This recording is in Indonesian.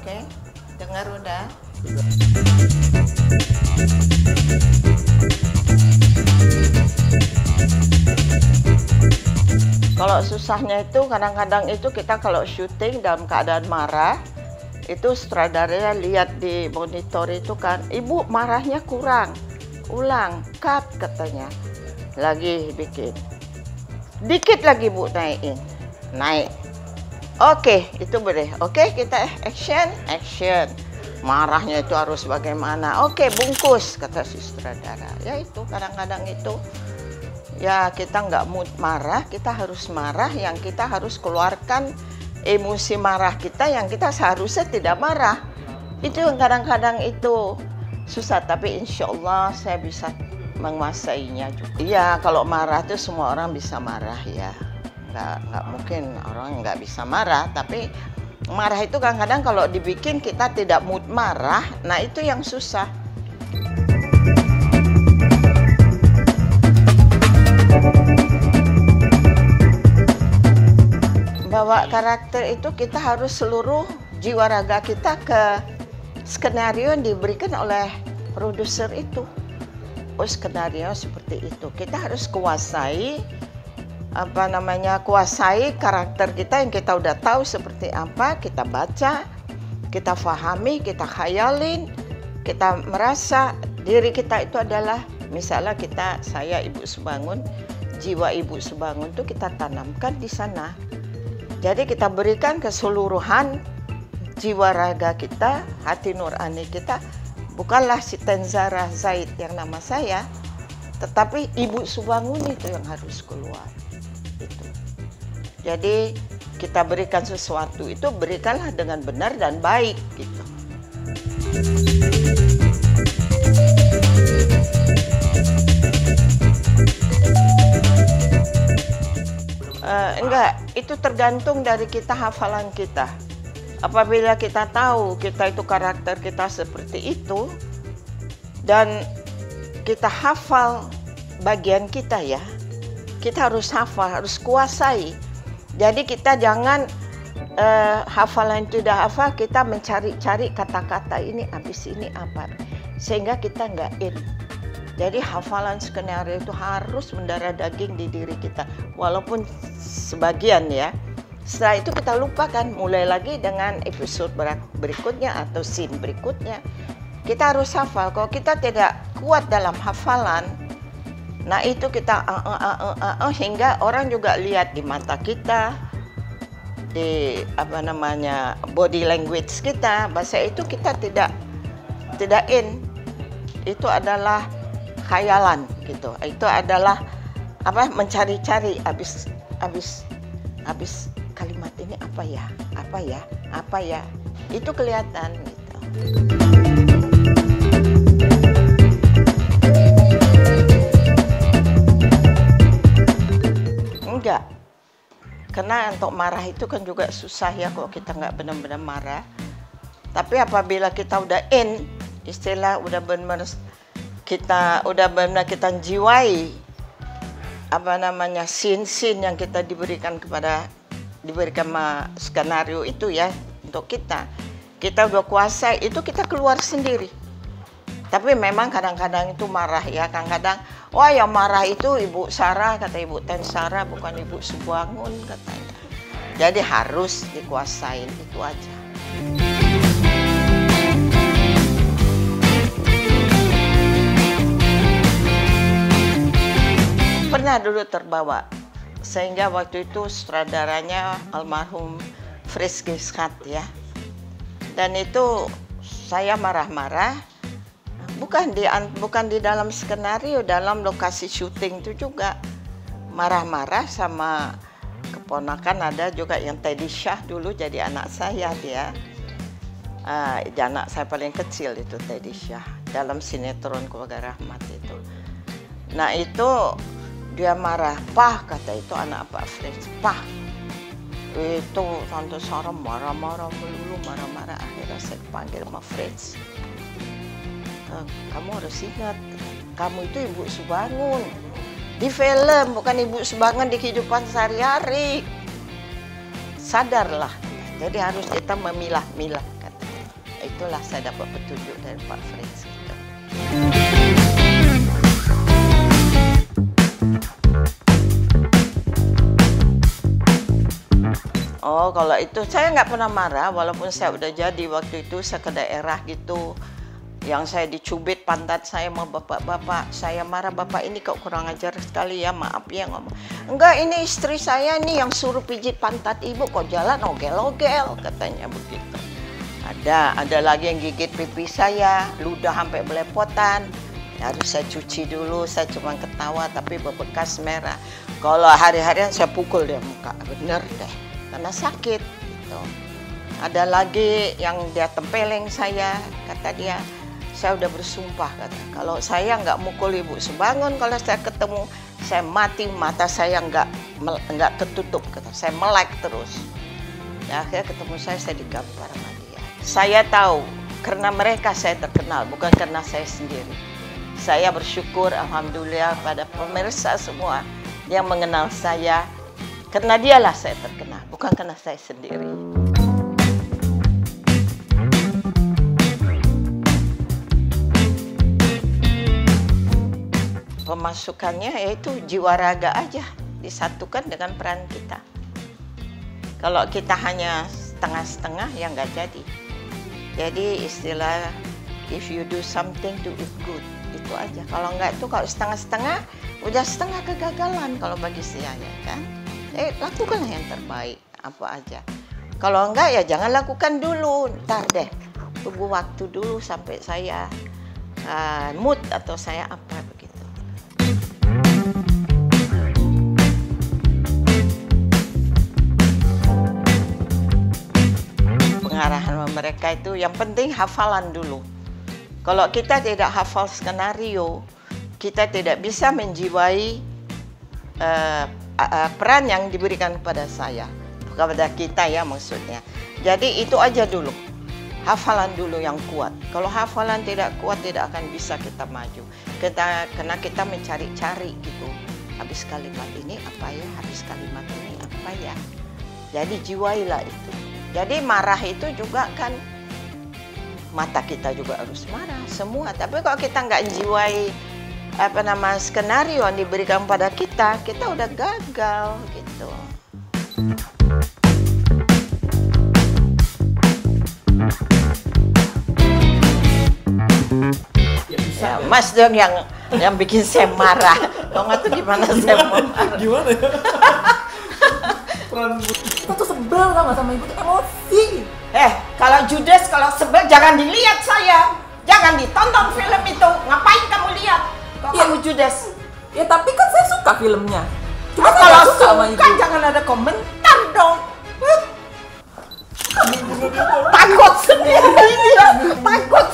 Oke, dengar udah. Kalau susahnya itu kadang-kadang itu kita kalau syuting dalam keadaan marah, itu sutradaranya lihat di monitor itu kan, ibu marahnya kurang, ulang, cut katanya, lagi bikin, dikit lagi bu naikin, naik, oke itu boleh, oke kita action, marahnya itu harus bagaimana, oke bungkus kata si sutradara, ya itu kadang-kadang itu. Ya kita nggak mood marah, kita harus marah, yang kita harus keluarkan emosi marah kita yang kita seharusnya tidak marah. Itu yang kadang-kadang itu susah, tapi insya Allah saya bisa menguasainya juga. Iya kalau marah itu semua orang bisa marah ya, nggak mungkin orang nggak bisa marah, tapi marah itu kadang-kadang kalau dibikin kita tidak mood marah, nah itu yang susah. Bawa karakter itu kita harus seluruh jiwa raga kita ke skenario yang diberikan oleh produser itu. Oh skenario seperti itu. Kita harus kuasai kuasai karakter kita yang kita udah tahu seperti apa, kita baca, kita fahami, kita khayalin, kita merasa diri kita itu adalah misalnya saya Ibu Subangun, jiwa Ibu Subangun itu kita tanamkan di sana. Jadi kita berikan keseluruhan jiwa raga kita, hati nurani kita, bukanlah si Tenzara Zaid yang nama saya, tetapi Ibu Subangun itu yang harus keluar. Itu. Jadi kita berikan sesuatu itu berikanlah dengan benar dan baik gitu. Enggak, itu tergantung dari kita hafalan kita. Apabila kita tahu kita itu karakter kita seperti itu dan kita hafal bagian kita ya, kita harus hafal, harus kuasai. Jadi kita jangan hafalan tidak hafal, kita mencari-cari kata-kata ini habis ini apa, sehingga kita nggak in. Jadi hafalan skenario itu harus mendarah daging di diri kita, walaupun sebagian ya. Setelah itu kita lupakan, mulai lagi dengan episode berikutnya atau scene berikutnya. Kita harus hafal. Kalau kita tidak kuat dalam hafalan, nah itu kita hingga orang juga lihat di mata kita, di body language kita, bahasa itu kita tidak in. Itu adalah khayalan gitu. Itu adalah mencari-cari habis kalimat ini apa ya itu kelihatan gitu. Enggak, karena untuk marah itu kan juga susah ya kalau kita nggak benar-benar marah. Tapi apabila kita udah in, istilah udah benar kita jiwai scene yang kita diberikan skenario itu ya untuk kita udah kuasai, itu kita keluar sendiri. Tapi memang kadang-kadang itu marah ya, kadang-kadang wah yang marah itu Ibu Sarah, kata Ibu Tenzara, bukan Ibu Subangun katanya. Jadi harus dikuasain, itu aja. Pernah dulu terbawa, sehingga waktu itu sutradaranya almarhum Fritz Giskat ya, dan itu saya marah-marah, bukan di dalam skenario, dalam lokasi syuting itu juga marah-marah sama keponakan, ada juga yang Teddy Shah dulu jadi anak saya dia, anak saya paling kecil itu Teddy Shah dalam sinetron Keluarga Rahmat itu. Nah itu dia marah, Pah, kata itu anak Pak Fritz, Pah, itu Tante Sarah marah-marah melulu, marah-marah. Akhirnya saya panggil sama Fritz, kamu harus ingat, kamu itu Ibu Subangun di film, bukan Ibu Subangun di kehidupan sehari-hari. Sadarlah, jadi harus kita memilah-milah katanya. itulah saya dapat petunjuk dari Pak Fritz gitu. Oh, kalau itu saya nggak pernah marah, walaupun saya udah jadi waktu itu saya ke daerah gitu, yang saya dicubit pantat saya sama bapak-bapak, saya marah, bapak ini kok kurang ajar sekali ya, maaf ya ngomong. Enggak, ini istri saya nih yang suruh pijit pantat ibu, kok jalan ogel-ogel, katanya begitu. Ada lagi yang gigit pipi saya, ludah sampai belepotan. Harus saya cuci dulu, saya cuma ketawa tapi bebekas merah. Kalau hari-harian saya pukul dia muka, bener deh. Karena sakit gitu. Ada lagi yang dia tempeleng saya, kata dia, saya udah bersumpah, kata, kalau saya nggak mukul ibu sebangun, kalau saya ketemu saya mati, mata saya nggak ketutup, kata, saya melek terus. Ya, akhirnya ketemu saya digampar sama dia. Saya tahu karena mereka saya terkenal, bukan karena saya sendiri. Saya bersyukur, alhamdulillah, pada pemirsa semua yang mengenal saya. Karena dialah saya terkenal, bukan karena saya sendiri. Pemasukannya yaitu jiwa raga aja, disatukan dengan peran kita. Kalau kita hanya setengah-setengah, ya nggak jadi. Jadi istilah, if you do something, do it good. Itu aja. Kalau nggak itu, kalau setengah-setengah, udah setengah kegagalan kalau bagi saya, ya kan? Lakukanlah yang terbaik, apa aja. Kalau enggak ya jangan lakukan dulu, ntar deh. Tunggu waktu dulu sampai saya mood atau saya apa begitu. Pengarahan mereka itu yang penting hafalan dulu. Kalau kita tidak hafal skenario, kita tidak bisa menjiwai peran yang diberikan kepada saya, kepada kita ya maksudnya. Jadi itu aja dulu, hafalan dulu yang kuat. Kalau hafalan tidak kuat, tidak akan bisa kita maju. Karena kita mencari-cari gitu. Habis kalimat ini apa ya? Habis kalimat ini apa ya? Jadi jiwailah itu. Jadi marah itu juga kan, mata kita juga harus marah semua. Tapi kalau kita nggak jiwai skenario yang diberikan pada kita udah gagal gitu. Ya, Mas dong yang bikin saya marah. Kalau nggak tuh gimana saya mau marah? Gimana ya? Kita tuh sebel sama ibu tuh, emosi. Kalau Judas, kalau sebel jangan dilihat saya. Jangan ditonton film itu. Ngapain kamu lihat? Kamu Judas. Ya tapi kan saya suka filmnya. Cuma kalau suka jangan ada komentar dong. Takut sendiri dia. Takut